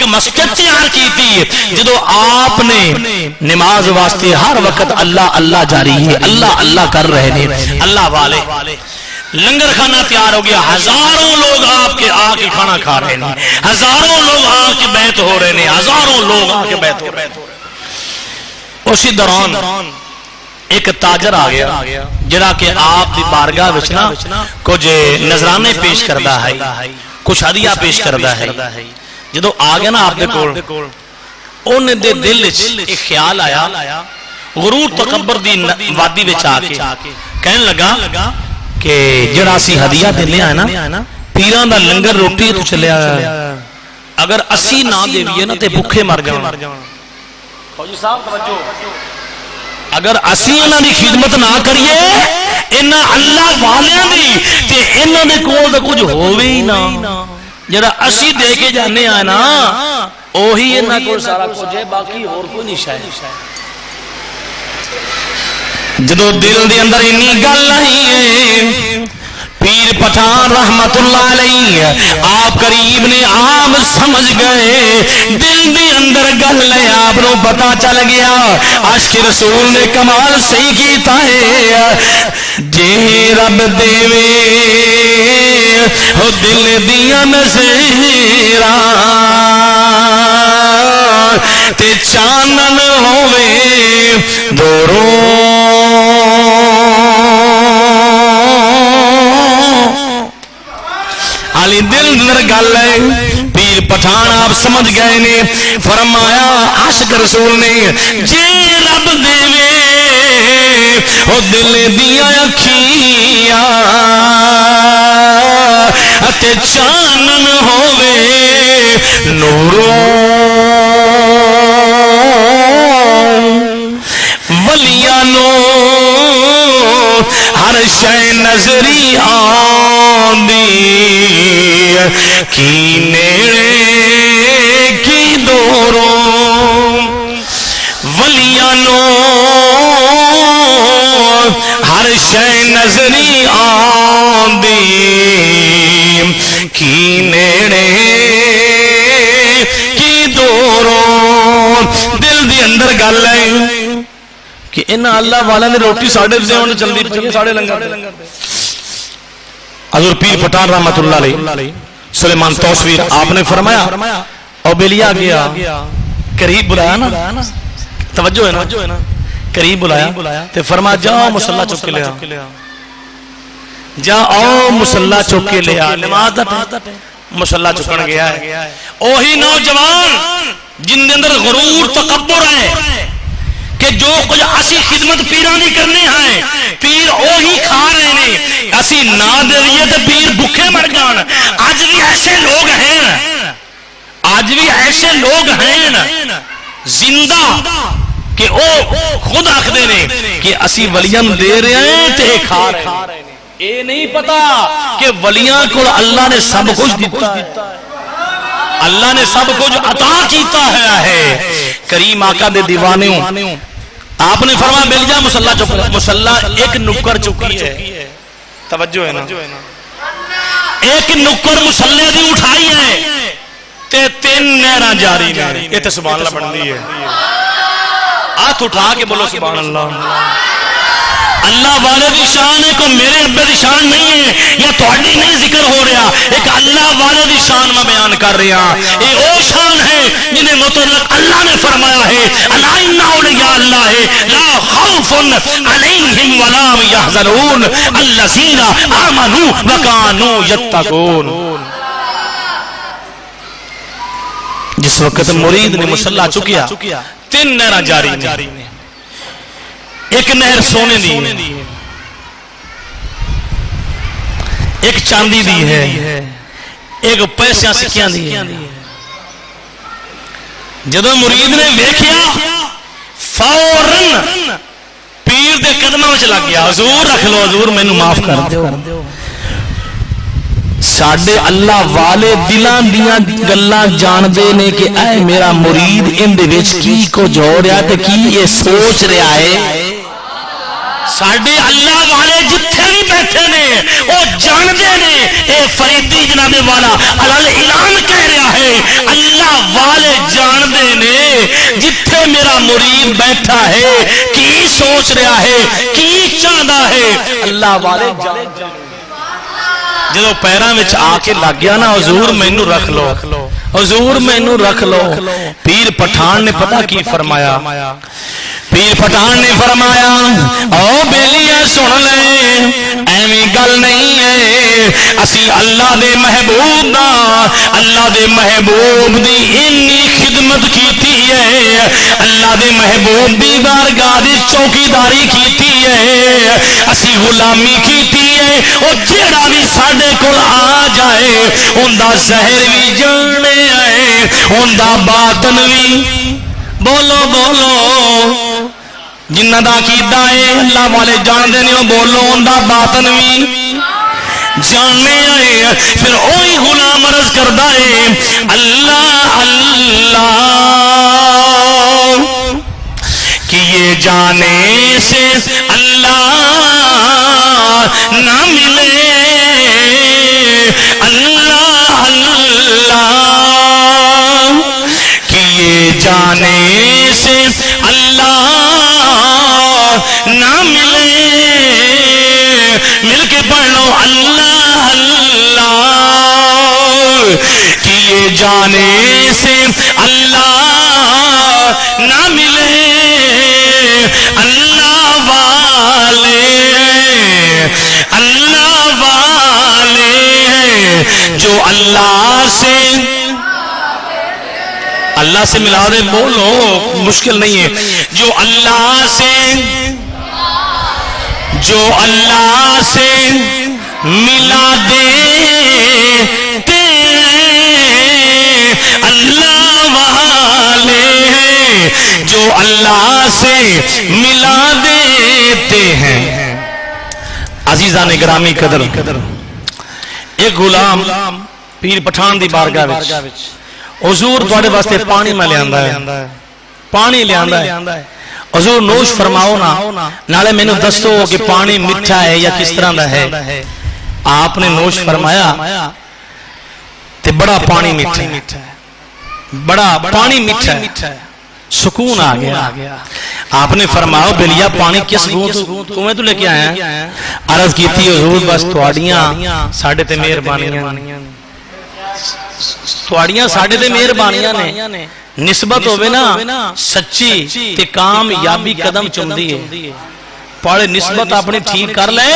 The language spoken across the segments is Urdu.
مسجد تیار کی تھی جدو آپ نے نماز واسطے ہر وقت اللہ اللہ جاری ہے، اللہ اللہ کر رہے ہیں، اللہ والے لنگر کھانا تیار ہو گیا، ہزاروں لوگ آپ کے آ کے کھانا کھا رہے ہیں، ہزاروں لوگ آ کے بیعت ہو رہے ہیں، ہزاروں لوگ آ کے بیعت ہو رہے ہیں۔ اسی دوران ایک تاجر آ گیا جڑا کہ آپ دی بارگاہ وچ نا کچھ نذرانے پیش کردا ہے، کچھ ہدیہ پیش کردا ہے۔ جدو آ گیا نا آپ دے کول، اونے دے دل وچ ایک خیال آیا، غرور تکبر دی وادی وچ آ کے کہن لگا کہ جڑا اسی ہدیہ دینے آئے نا پیراں دا لنگر روٹی تو چلیا اگر اسی نہ دیویے نا تے بھوکے مر جاون۔ فوجی صاحب توجہ، اگر اسی انہاں دی خدمت نہ کریے انہاں اللہ والیاں دی تے انہاں دے کول تے کچھ ہووے ہی نہ، جڑا اسی دے کے جانے آ نا اوہی انہاں کول سارا کچھ ہے، باقی اور کوئی نہیں شے۔ جدو دل دے اندر انی گل آئی ہے پیر پٹھان رحمت اللہ علیہ آپ قریب نے آپ سمجھ گئے، دل دے اندر گل ہے، آپ نو پتا چل گیا عاشق رسول نے کمال صحیح کیتا ہے۔ جے رب دیوے ہو دل دیا نظیراں تے چانن ہووے دوروں علی دل در گل ہے، پیر پٹھان آپ سمجھ گئے نے، فرمایا عاشق رسول نے جے رب دیوے او دل دیا اکھیاں اتے چانن ہووے نوروں ولیاں نو ہر شے نظری آندی کی نیڑے کی دوروں ولیاں نو ہر شے نظری آندی کی نیڑے کی دوروں۔ دل دی اندر گل ہے کہ انہاں اللہ والا نے روٹی ساڑھے دیون چلدی پئی ساڑھے لنگر حضور پیر پٹھان رحمت اللہ علیہ سلیمان توسویر آپ نے فرمایا او بیلیا گیا قریب بلایا نا، توجہ ہے نا، قریب بلایا تے فرمایا جاؤ مصلی چک کے لیا، جا او مصلی چک کے لیا، نماز دا ٹائم مصلی چکن گیا ہے۔ اوہی نوجوان جن دے اندر غرور تکبر ہے کہ جو کچھ اسی خدمت پیران نہیں کرنے ہیں، پیر اوہی کھا رہے ہیں، اسی نہ دیئے تو پیر بھوکے مر جان۔ آج بھی ایسے لوگ ہیں، آج بھی ایسے لوگ ہیں زندہ کہ او خود آخدے نے کہ اسی ولیاں دے رہے ہیں تے کھا رہے ہیں، اے نہیں پتا کہ ولیاں کو اللہ نے سب کچھ دیتا ہے، اللہ نے سب کچھ عطا کیتا ہے۔ کریم آقا دے دیوانیوں آپ نے فرمایا مل جا مصلی چک، مصلی ایک نکر چکی ہے، توجہ ہے نا، ایک نکر مصلی دی اٹھائی ہے تے 3 نہراں جاری نے، یہ تے سبحان اللہ بندی ہے، ہاتھ اٹھا کے بولو سبحان اللہ۔ اللہ والے دی شان ہے، کو میرے ابے دی شان نہیں ہے یا تھوڑی نہیں ذکر ہو رہا، ایک اللہ والے دی شان میں بیان کر رہا، یہ او شان ہے جنہیں متعلق اللہ نے فرمایا ہے الا ان اولیاء اللہ لا خوف علیہم ولا هم يحزنون الذین آمنوا وكانوا يتقون۔ جس وقت مرید نے مصلی چکیا 3 نہراں جاری نے، ایک نہر سونے دی ہے، ایک چاندی دی ہے، ایک پیسے سکیاں دی ہے۔ جدو مرید نے دیکھیا فوراً پیر دے قدموں وچ لگ گیا، حضور رکھ لو، حضور مینوں معاف کر دیو۔ ساڈے اللہ والے دلاں دیاں گلاں جان دے نے کہ اے میرا مرید ان دے وچ کی کو جوڑ رہا تے کی یہ سوچ رہا ہے۔ ساڈے اللہ والے جتھے بھی بیٹھے نے وہ جاندے نے اے فریدی جناب والا الال اعلان کہہ رہا ہے اللہ والے مرید بیٹھا ہے کی سوچ رہا ہے کی چاہتا ہے اللہ والے جدو پیراں وچ آ کے لگ گیا نا حضور مینوں رکھ لو حضور مینوں رکھ لو پیر پٹھان نے پتہ کی فرمایا پیر پٹھان نے فرمایا او بیلیاں سن لے ایویں گل نہیں ہے اسی اللہ دے محبوب دا اللہ دے محبوب دی انی خدمت کیتی ہے اللہ دے محبوب دی بارگاہ دی چوکیداری کیتی ہے اسی غلامی کیتی ہے او جیڑا بھی ساڈے کول آ جائے اوندا زہر بھی جاننے آئے اوندا باطن بھی بولو بولو جنہ دا عقیدہ ہے اللہ والے جان دے نہیں بولو اوندا باطن بھی جاننے آئے پھر وہی غلام عرض کردا ہے اللہ اللہ کہ یہ جانے سے اللہ نہ ملے اللہ اللہ کہ یہ جانے سے اللہ نہ ملے مل کے پڑھ لو اللہ اللہ کہ یہ جانے سے اللہ نہ ملے اللہ والے جو اللہ سے ملا دے بولو مشکل نہیں ہے جو اللہ سے ملا دیتے اللہ والے ہیں جو اللہ سے ملا دیتے ہیں عزیزان گرامی قدر ایک غلام پیر پٹھان دی بارگاہ وچ حضور تواڈے واسطے پانی میں لیندا ہے پانی لیندا ہے حضور نوش فرماؤ نا نالے مینوں دسو کہ پانی میٹھا ہے یا کس طرح دا ہے آپ نے نوش فرمایا تے بڑا پانی میٹھا ہے بڑا پانی میٹھا ہے سکون آ گیا آپ نے فرمایا بلیا پانی کس کنویں تو لے کے آیا عرض کیتی حضور بس تواڈیاں ساڈے تے مہربانیاں تواڈیاں ساڈے تے مہربانیاں نے نسبت ہوئے نا سچی تے کامیابی قدم چمدی ہے پڑھے نسبت اپنی ٹھیک کر لے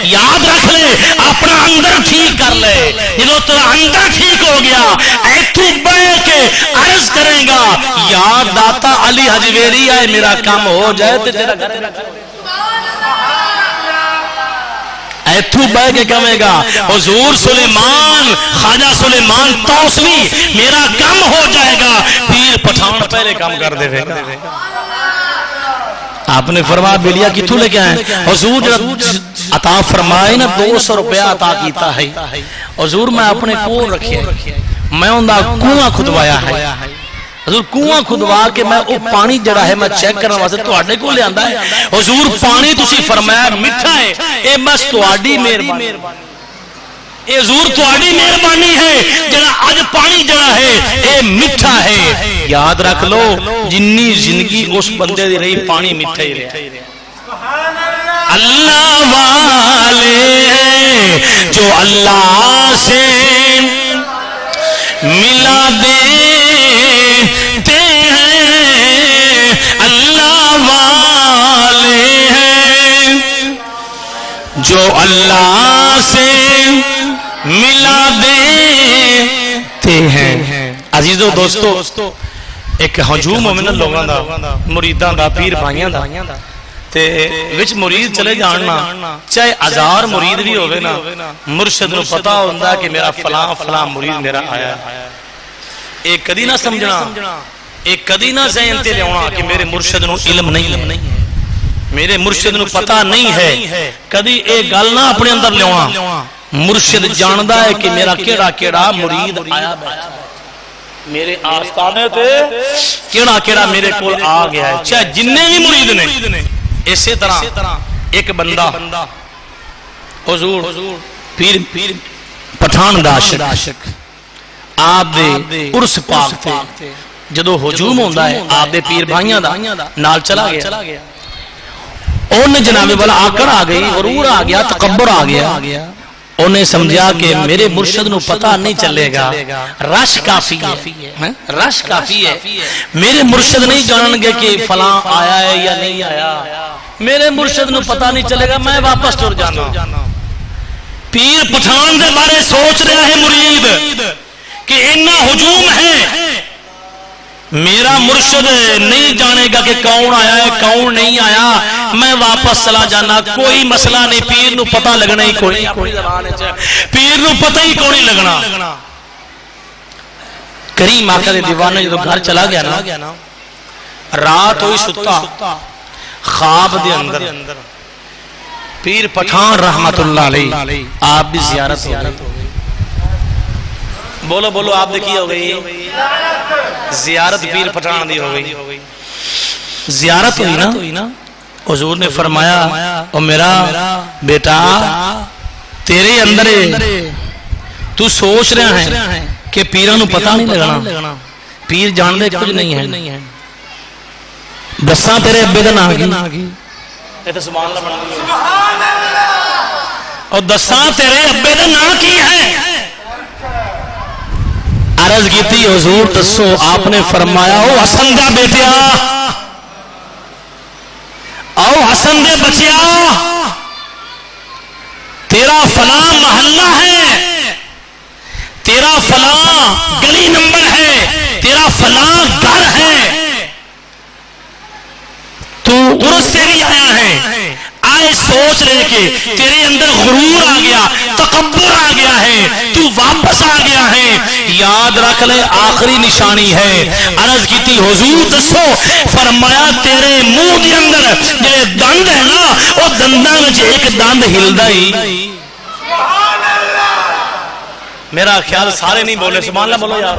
یاد رکھ لے اپنا اندر ٹھیک کر لے جدو تیرا اندر ٹھیک ہو گیا ایتھوں بیٹھ کے عرض کرے گا یا داتا علی حجویری آئے میرا کام ہو جائے تے تیرا گھر ایتھوں بہ کے کہے گا حضور سلیمان خواجہ سلیمان توسوی میرا کم ہو جائے گا پیر پٹھان پہلے کام کر دے گا آپ نے فرمایا بلیا کتھوں لے کے آئے حضور عطا فرمائے نا 200 روپیہ عطا کیتا ہے حضور میں اپنے کول رکھیا میں اوندا کنواں کھدوایا ہے حضور کنواں کھدوا کے میں وہ پانی جڑا ہے میں چیک کرنے واسطے تواڈے کول لیندا ہے حضور پانی تسی فرمایا میٹھا ہے اے بس تواڈی مہربانی اے حضور تواڈی مہربانی ہے جڑا اج پانی جڑا ہے اے میٹھا ہے یاد رکھ لو جنی زندگی اس بندے دی رہی پانی میٹھا ہی رہا اللہ والے جو اللہ سے ملا دیتے ہیں اللہ والے ہیں جو اللہ سے ملا دیتے ہیں عزیزو دوستو ایک ہجوم مومن لوگاں دا مریداں دا پیر بھائیاں دا تے وچ مرید چلے جاننا چاہے 1000 مرید بھی ہوئے نا مرشد نو پتا ہوندا کہ میرا فلاں فلاں مرید میرا آیا ایک کدی نہ سمجھنا ایک کدی نہ ذہن تے لیاونا کہ میرے مرشد نو علم نہیں ہے میرے مرشد نو پتا نہیں ہے کدی ایک گل نہ اپنے اندر لیاونا مرشد جاندا ہے کہ میرا کیڑا کیڑا مرید آیا بیٹھا میرے آستانے تے کیڑا کیڑا میرے کول آ گیا ہے چاہے جننے بھی مرید نے اسی طرح ایک بندہ حضور پیر پٹھان دا عاشق آپ دے عرس پاک تے جدو ہجوم ہوتا ہے آپ دے پیر بھائیاں دا نال چلا گیا انہیں جناب والا آکڑ آ گئی غرور آ گیا تکبر آ گیا انہیں سمجھا کہ میرے مرشد نو پتہ نہیں چلے گا رش کافی ہے رش کافی ہے میرے مرشد نہیں جانن گے کہ فلاں آیا ہے یا نہیں آیا میرے مرشد نو پتہ نہیں چلے گا میں واپس ٹر جانا پیر پٹھان دے بارے سوچ رہا ہے مرید کہ اتنا ہجوم ہے میرا مرشد نہیں جانے گا کہ کون آیا ہے کون نہیں آیا میں واپس چلا جانا کوئی مسئلہ نہیں پیر نو پتہ لگنا ہی کوئی پیر نو پتہ ہی کوئی لگنا کریم آقا دے دیوانے جدو گھر چلا گیا نا رات ہوئی ستا خواب دے اندر پیر پٹھان رحمت اللہ علیہ آپ بھی زیارت ہو گئی بولو بولو آپ دیکھی ہو گئی زیارت پیر پٹھان دی ہو گئی زیارت ہوئی نا حضور نے فرمایا او میرا بیٹا تیرے اندر تو سوچ رہا ہے کہ پیروں نو پتہ نہیں لگنا پیر جان دے کچھ نہیں ہے دساں تیرے ابے دا نام کی اے تے سبحان اللہ بن اور دساں تیرے ابے دا نام کی ہے عرض کی تھی حضور دسو آپ نے فرمایا او حسن دا بیٹیا او حسن دے بچیا تیرا فلاں محلہ ہے تیرا فلاں گلی نمبر ہے تیرا فلاں گھر ہے تو عرس سے بھی آیا ہے آئے سوچ رہے کہ تیرے اندر غرور آ گیا تکبر آ گیا ہے تو واپس آ گیا ہے یاد رکھ لے آخری نشانی ہے عرض کی تھی حضور دسو فرمایا تیرے منہ کے اندر جڑے دند ہے نا وہ دنداں وچ ایک دند ہلدا ہی میرا خیال سارے نہیں بولے سبحان اللہ بولو یار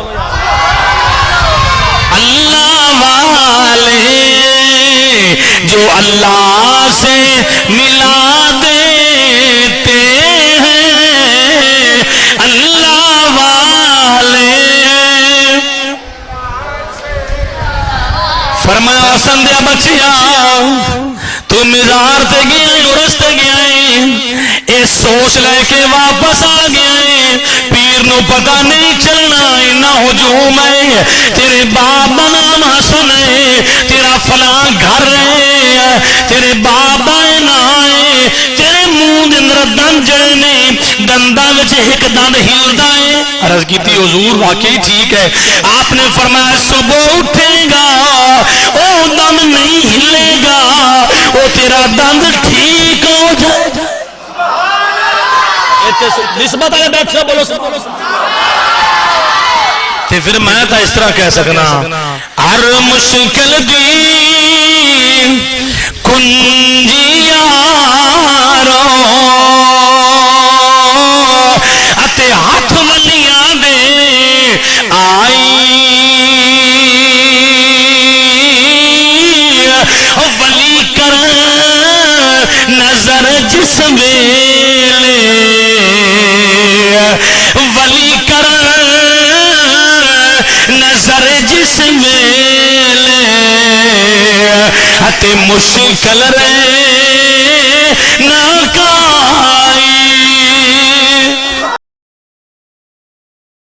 اللہ والے جو اللہ سے ملا دیتے ہیں اللہ والے فرمایا حسن دیا بچیا تو مزار تے گیا عرس تے گیا اے سوچ لے کے واپس آ گیا پیر نو پتہ نہیں چلنا اینا ہجوم ہے تیرے باپ دا نام حسن ہے تیرا فلاں گھر ہے تیرے باپ دا نام ہے تیرے منہ دے اندر دند جڑے نے دنداں وچ ایک دند ہلدا ہے عرض کیتی حضور واقعی ٹھیک ہے آپ نے فرمایا صبح اٹھے گا او دند نہیں ہلے گا او تیرا دند ٹھیک ہو جائے گا نسبت والے بیٹھے بولو تے پھر میں تو اس طرح کہہ سکنا ہر مشکل دی کنجی یارو اتے ہاتھ ولیاں دے آئی ولی کر نظر جس ویلے ولی کر نظر جس ویلے اتے مشکل رہے